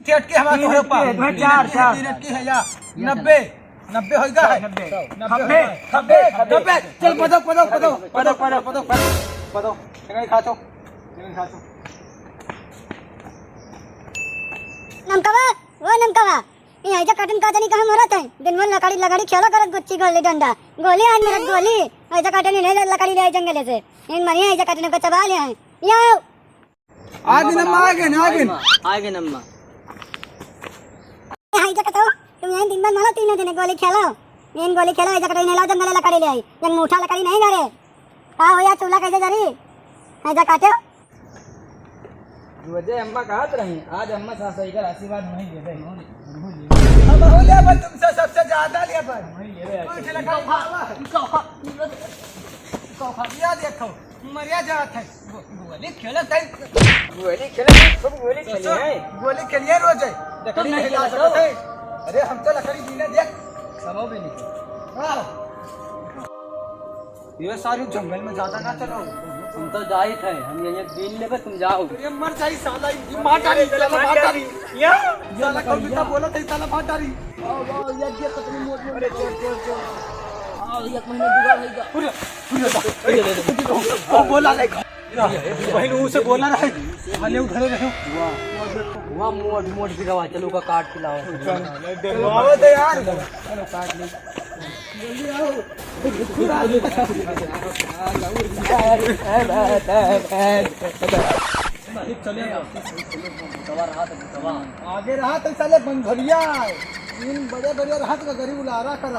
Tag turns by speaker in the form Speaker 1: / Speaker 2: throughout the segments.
Speaker 1: ठेठ के हमारे तोहरे ऊपर
Speaker 2: 4
Speaker 1: की है या 90 होगा 90 चल पदो नहीं खाचो
Speaker 3: नमकवा वो नमकवा यहाँ जा काटन का जानी कहाँ मरत है दिन भर लकड़ी खेला करत गुच्ची गोली डंडा गोली आज मरत गोली ऐसा काटन नहीं लकड़ी ले जंगल से इन मरिया ऐसा काटन को चबा ले यो
Speaker 1: आगे नम्मा आगे
Speaker 3: यहाँ जा कतो तुम यहाँ दिन भर मारो 3 दिन गोली खेलो ऐसा काटन नहीं ला जंगल लकड़ी ले आई जंग मुठा लकड़ी नहीं करे हाँ हो या चूल्हा कैसे जरी ऐसा काटो
Speaker 2: वजह अम्मा कहत रही आज अम्मा सही कर आशीर्वाद नहीं दे रही
Speaker 1: अब हो ले बस तुमसे सबसे ज्यादा ले बस या देखो मरिया जात है गोली खेलत है
Speaker 2: सब गोली खेली है
Speaker 1: गोली खेलिए रोज है लकड़ी नहीं ला सकते अरे हम तो लकड़ी दीने देख
Speaker 2: समो भी नहीं
Speaker 1: ये सारी जंगल में ज्यादा ना चलो
Speaker 2: तुम तो जाहिर है हम ये दिन लेबे तुम जाओ
Speaker 1: ये मर जाई साला ये माटारी या साला कविता बोला थे साला माटारी आओ ये कतनी मोट अरे चल
Speaker 2: आओ 1 महीना जुगाड़ होगा
Speaker 1: बोला नहीं बहन उसे बोला रहे हले उधरे रहो
Speaker 2: वाह मोट बिगवा चलो का काट खिलाओ
Speaker 1: आओ तो यार चलो काट ले जल्दी आओ आगे रहा तो चले बंधरिया इन बड़े रहा तो गरीब उलारा कर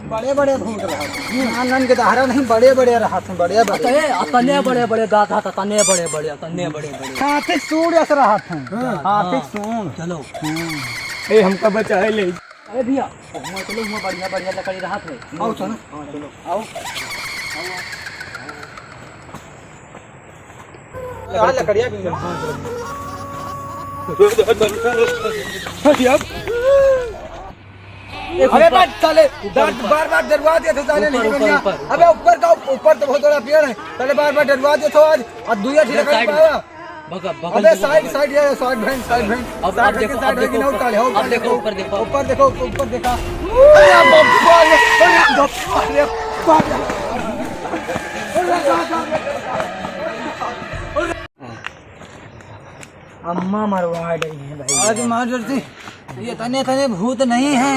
Speaker 1: बड़े भूत रहा नन के दहारा नहीं बड़े रहा थे बड़े हाथी सूर ऐसा रहा था हाथी सूर
Speaker 2: चलो
Speaker 1: ए हमका बचाए ले
Speaker 2: अरे भैया चलो बढ़िया लकड़ी रहा थे
Speaker 1: आओ चलो
Speaker 2: आओ
Speaker 1: लकड़िया भी अरे बात साले बार डरवा दिए थे साले नहीं बनिया अबे ऊपर तो बहुत बड़ा पेड़ है साले बार डरवा दिए थे आज और दुनिया ठीक लकड़ी पाया अबे साइड बहन साइड देखो अब देखो ऊपर देखा
Speaker 2: अम्मा मरवा रही है भाई
Speaker 1: आज मारती ये तने भूत नहीं है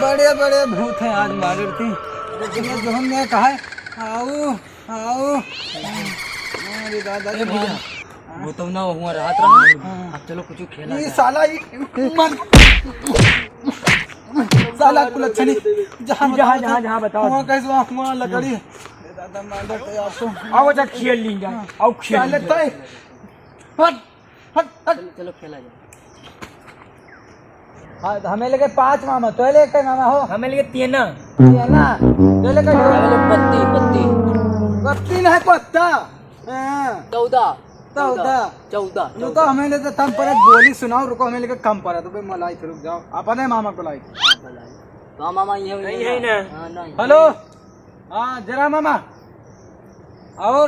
Speaker 1: बड़े भूत हैं आज मारती जो हमने कहा है आओ अरे दादा
Speaker 2: वो तो ना हुआ रात अब चलो कुछ खेला
Speaker 1: ये साला साला कुलच्छनी जहाँ बताओ वहाँ कैसे वहाँ लकड़ी दादा मार यार तो
Speaker 2: आओ जा खेल लीजिए आओ खेल
Speaker 1: लेता है हट
Speaker 2: चलो खेला जाए
Speaker 1: हाँ हमें लगे 5 मामा तो ले के मामा हो
Speaker 2: हमें लिए 3 ना
Speaker 1: तो ले के
Speaker 2: पत्ती
Speaker 1: नहीं पत्ता
Speaker 2: 14
Speaker 1: रुको हमें लेते थम पर गोली सुनाओ रुको हमें लेके कम पड़ा तो मलाई रुक जाओ अपने मामा को लाई
Speaker 2: तो मामा ये नहीं है ना
Speaker 1: हेलो हाँ जरा मामा और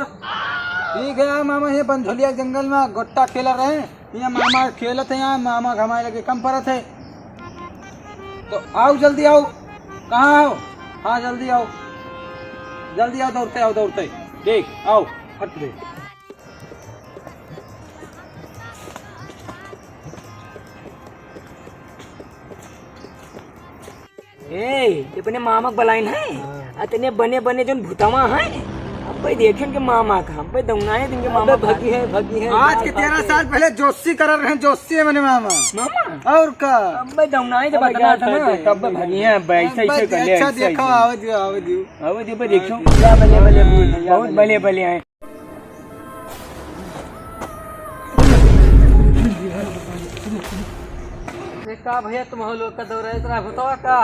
Speaker 1: ठीक है यार मामा ये बंधुलिया जंगल में गोट्टा खेला रहे यहाँ मामा खेलत है यहाँ मामा हमारे लगे कम पड़त है तो आओ जल्दी आओ कहाँ आओ हाँ जल्दी आओ दौड़ते देख आओ हट दे
Speaker 2: अपने मामा बलाइन है अतने बने जो भूतवा है अब देखें के मामा का हम पे दौनाए दिन के मामा भगी है
Speaker 1: आज के 13 साल पहले जोशी कर रहे हैं जोशी है मैंने मामा और का
Speaker 2: अब दौनाए जब बताना था ना तब भगी है ऐसे कर ले
Speaker 1: अच्छा देखो आओ दियो
Speaker 2: पे देखो क्या बले बहुत बले हैं
Speaker 1: का भैया तुम हो लोग का दौरा इतना बताओ का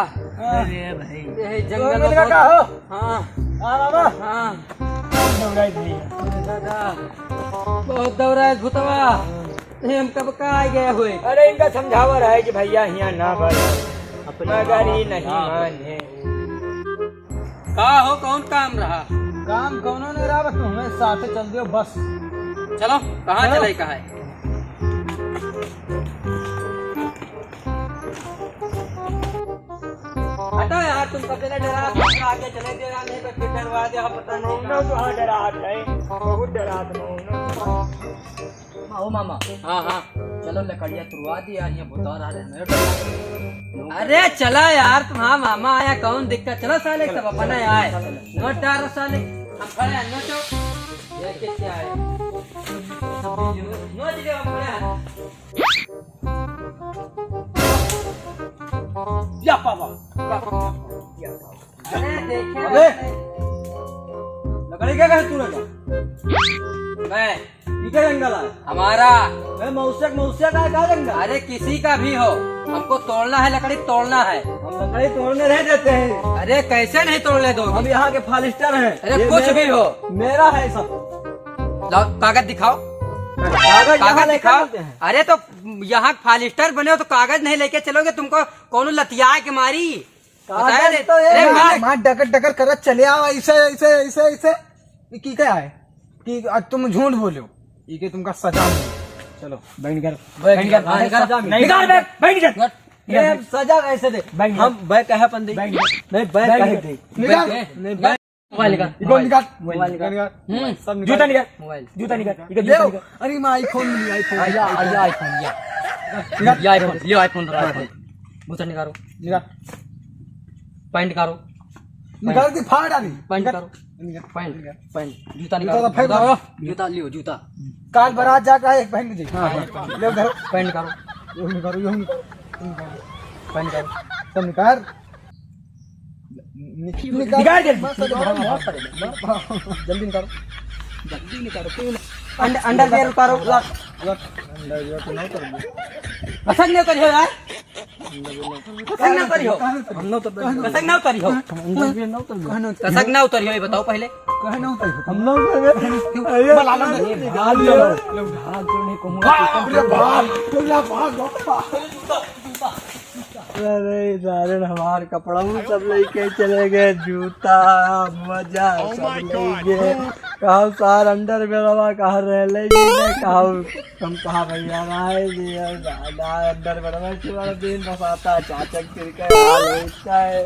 Speaker 2: अरे भाई
Speaker 1: ये जंगल में का हो
Speaker 2: हाँ
Speaker 1: मामा
Speaker 2: हाँ
Speaker 1: दौड़ाई भैया
Speaker 2: दादा बहुत दौरा है भूतवा हम कब का आ गए हुए
Speaker 1: अरे इनका समझावा रहा है कि भैया यहाँ ना भाई अपना गाड़ी नहीं माने
Speaker 2: का हो कौन काम रहा
Speaker 1: काम कौनो नहीं रहा बस हमें साथ चल दियो बस
Speaker 2: चलो कहाँ चले कहा है
Speaker 1: पता नहीं डरा आगे चले दे नहीं तो फिर डरवा दे पता नहीं
Speaker 2: मौनो तो हाँ डरात है, बहुत डरात मौनो।
Speaker 1: आओ मामा।
Speaker 4: हाँ हाँ
Speaker 1: चलो लकड़ियाँ तुड़वा दी यार, ये बता रहा है।
Speaker 4: अरे चला यार तुम्हारा मामा आया कौन दिक्कत, चलो साले सब अपना आए नोट डाल साले हम खड़े हैं नोट ये कैसे आए नोट दे हम खड़े हैं
Speaker 1: या पापा।
Speaker 4: अरे देखे
Speaker 1: अबे लकड़ी क्या कहे तू लगा
Speaker 4: मैं
Speaker 1: इधर जंगल है
Speaker 4: हमारा
Speaker 1: मैं मौसक का है, कहा जंगल।
Speaker 4: अरे किसी का भी हो हमको तोड़ना है, लकड़ी तोड़ना है।
Speaker 1: हम लकड़ी तोड़ने नहीं देते हैं,
Speaker 4: अरे कैसे नहीं तोड़ने दो,
Speaker 1: हम यहाँ के फालिस्टर हैं।
Speaker 4: अरे
Speaker 1: ये
Speaker 4: कुछ भी हो
Speaker 1: मेरा है सब।
Speaker 4: लाओ कागज दिखाओ,
Speaker 1: कागज
Speaker 4: कागज
Speaker 1: लेकर
Speaker 4: दिखाओ।
Speaker 1: आते हैं।
Speaker 4: अरे तो यहाँ फालिस्टर बने हो तो कागज नहीं लेके चलोगे, तुमको कौन लतिया के मारी बताया दे।
Speaker 1: तो
Speaker 4: अरे मार।
Speaker 1: मार डकर डकर करत चले आओ ऐसे ऐसे ऐसे ऐसे। ये की क्या है कि आज तुम झूठ बोलो, ये तुमका सजा मिली। चलो बैठ कर सजा मिली।
Speaker 2: निकाल बैग, बैठ जा।
Speaker 1: ये सजा कैसे दे हम बैग कहे पंदी नहीं बैग कहे दे निकाल नहीं बैग
Speaker 4: मोबाइल निकाल,
Speaker 1: निकाल निकाल
Speaker 4: मोबाइल
Speaker 1: निकाल सब निकाल।
Speaker 2: जूता निकाल,
Speaker 4: मोबाइल
Speaker 2: जूता निकाल,
Speaker 1: ले अरे मैं आईफोन मिली आईफोन
Speaker 4: आया आया आईफोन लिया ये आईफोन लियो आईफोन दो आईफोन बूता निकालो
Speaker 1: निकाल
Speaker 4: पैंट करो
Speaker 1: निकाल के फाड़ डाली
Speaker 4: पैंट करो पैंट पैंट जूता
Speaker 1: जूता
Speaker 4: निकालो
Speaker 1: तो फेंक दो।
Speaker 4: जूता लियो जूता
Speaker 1: काल बारात जाकर एक पहन के ले उधर
Speaker 4: पैंट करो
Speaker 1: यो निकाल
Speaker 4: पैंट करो
Speaker 1: सब निकाल
Speaker 2: निकाल जल्दी।
Speaker 1: जल्दी निकालो
Speaker 4: जल्दी निकालो अंडरवियर उतारो कसक नहीं करियो यार कसक ना करियो
Speaker 1: हम न तो
Speaker 4: कसक ना करियो कसक ना उतरियो ये बताओ पहले
Speaker 1: कहे ना उतर हम न अरे सारे हमार कपड़ा सब लेके चले गए, जूता मजा सब लेके कहा सार अंडर में रवा कहा रह ले कहा हम कहा भैया आए दादा अंडर में रवा दिन बसाता चाचक फिर के हाल होता है।